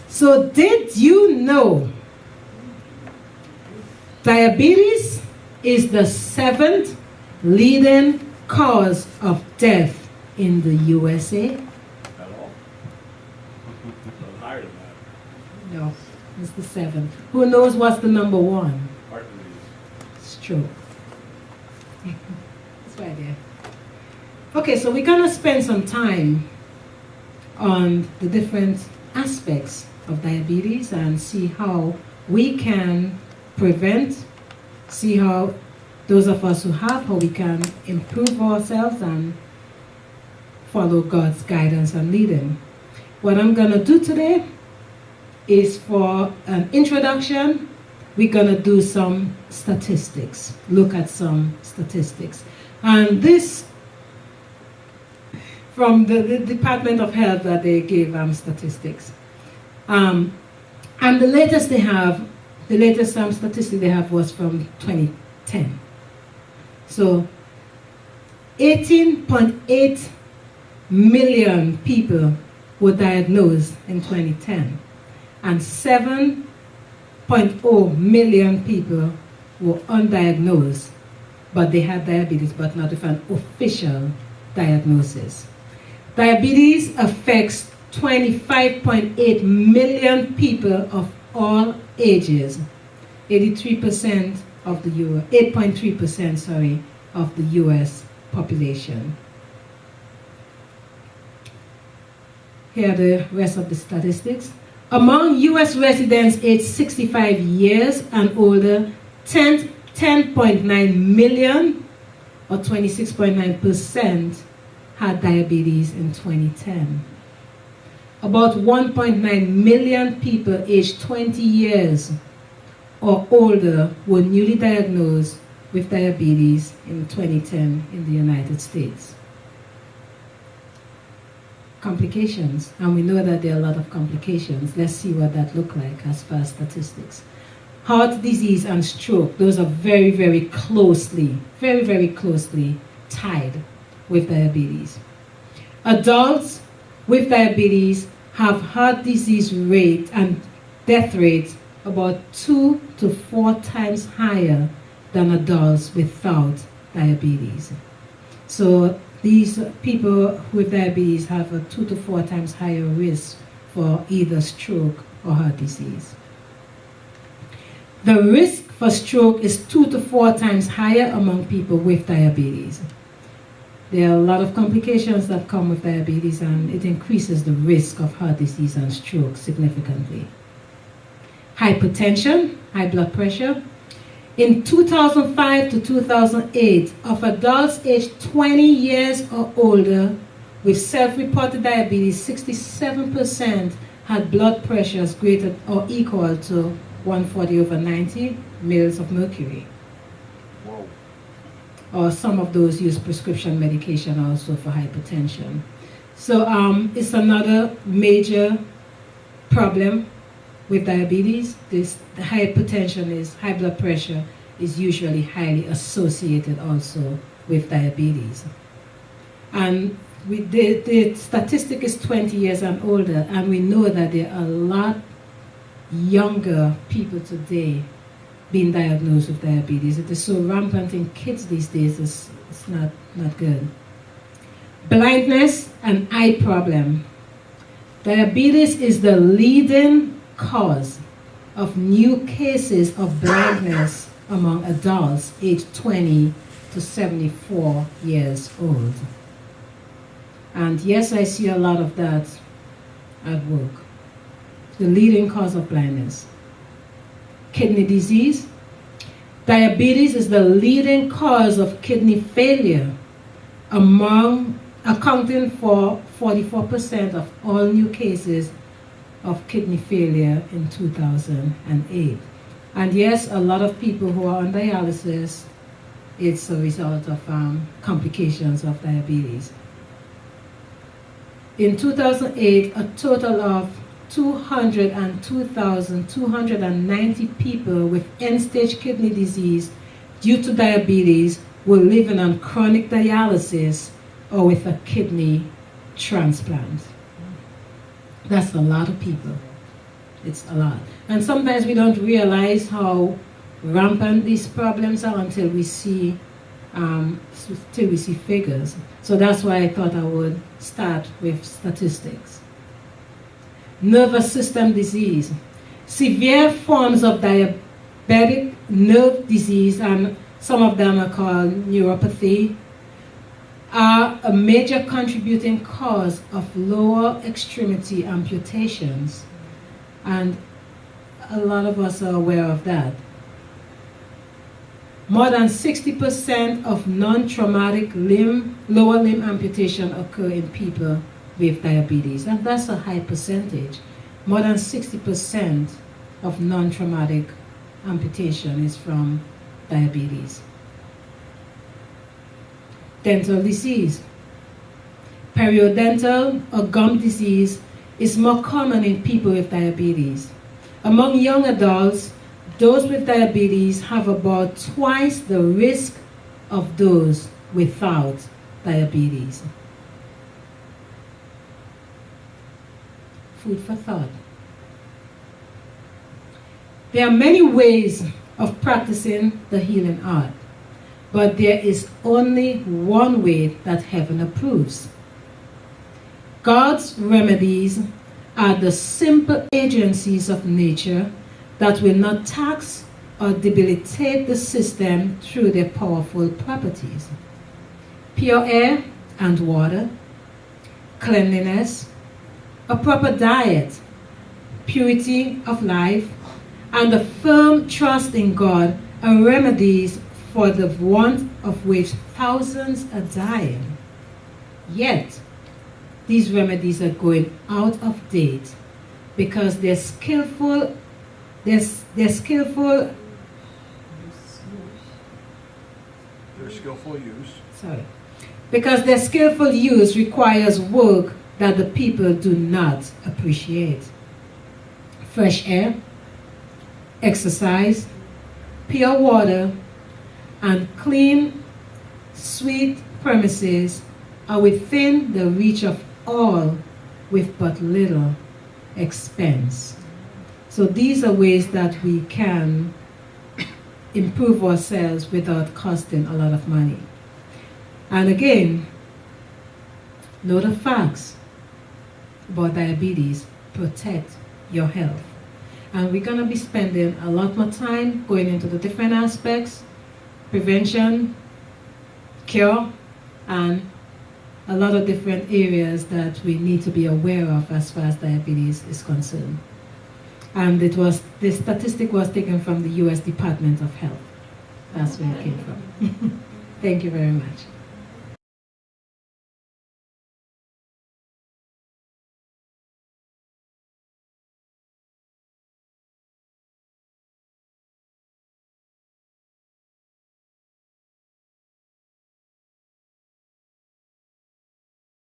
So did you know diabetes is the 7th leading cause of death in the USA? At all? Higher than that. No, it's the 7th. Who knows what's the number 1? Heart disease. Stroke. It's right there. Okay, so we're going to spend some time on the different aspects of diabetes and see how we can prevent, see how those of us who have, how we can improve ourselves and follow God's guidance and leading. What I'm going to do today is, for an introduction, we're going to do some statistics, look at some statistics. And this, from the Department of Health, that they gave statistics. And the latest statistic they have was from 2010. So 18.8 million people were diagnosed in 2010, and 7.0 million people were undiagnosed, but they had diabetes, but not with an official diagnosis. Diabetes affects 25.8 million people of all ages, 83% of the 8.3%, sorry, of the US population. Here are the rest of the statistics. Among US residents aged 65 years and older, 10.9 million, or 26.9%, had diabetes in 2010. About 1.9 million people aged 20 years or older were newly diagnosed with diabetes in 2010 in the United States. Complications, and we know that there are a lot of complications. Let's see what that look like as far as statistics. Heart disease and stroke, those are very, very closely tied with diabetes. Adults with diabetes have heart disease rate and death rates about 2 to 4 times higher than adults without diabetes. So these people with diabetes have a 2 to 4 times higher risk for either stroke or heart disease. The risk for stroke is 2 to 4 times higher among people with diabetes. There are a lot of complications that come with diabetes, and it increases the risk of heart disease and stroke significantly. Hypertension, high blood pressure. In 2005 to 2008, of adults aged 20 years or older with self-reported diabetes, 67% had blood pressures greater or equal to 140/90 mils of mercury. Whoa. Or some of those use prescription medication also for hypertension. So it's another major problem with diabetes. The hypertension high blood pressure is usually highly associated also with diabetes. And the statistic is 20 years and older, and we know that there are a lot younger people today being diagnosed with diabetes. It is so rampant in kids these days, it's not good. Blindness and eye problem. Diabetes is the leading cause of new cases of blindness among adults aged 20 to 74 years old. And yes, I see a lot of that at work. The leading cause of blindness. Kidney disease. Diabetes is the leading cause of kidney failure, accounting for 44% of all new cases of kidney failure in 2008. And yes, a lot of people who are on dialysis, it's a result of complications of diabetes. In 2008, a total of 202,290 people with end-stage kidney disease due to diabetes were living on chronic dialysis or with a kidney transplant. That's a lot of people. It's a lot. And sometimes we don't realize how rampant these problems are until we see figures. So that's why I thought I would start with statistics. Nervous system disease. Severe forms of diabetic nerve disease, and some of them are called neuropathy, are a major contributing cause of lower extremity amputations. And a lot of us are aware of that. More than 60% of non-traumatic lower limb amputation occur in people with diabetes, and that's a high percentage. More than 60% of non-traumatic amputation is from diabetes. Dental disease. Periodontal or gum disease is more common in people with diabetes. Among young adults, those with diabetes have about twice the risk of those without diabetes. Food for thought. There are many ways of practicing the healing art, but there is only one way that heaven approves. God's remedies are the simple agencies of nature that will not tax or debilitate the system through their powerful properties. Pure air and water, cleanliness, a proper diet, purity of life, and a firm trust in God are remedies for the want of which thousands are dying. Yet, these remedies are going out of date because they're skillful use requires work that the people do not appreciate. Fresh air, exercise, pure water, and clean, sweet premises are within the reach of all with but little expense. So these are ways that we can improve ourselves without costing a lot of money. And again, know the facts about diabetes. Protect your health. And we're going to be spending a lot more time going into the different aspects: prevention, cure, and a lot of different areas that we need to be aware of as far as diabetes is concerned. And the statistic was taken from the U.S. Department of Health. That's where it came from. Thank you very much.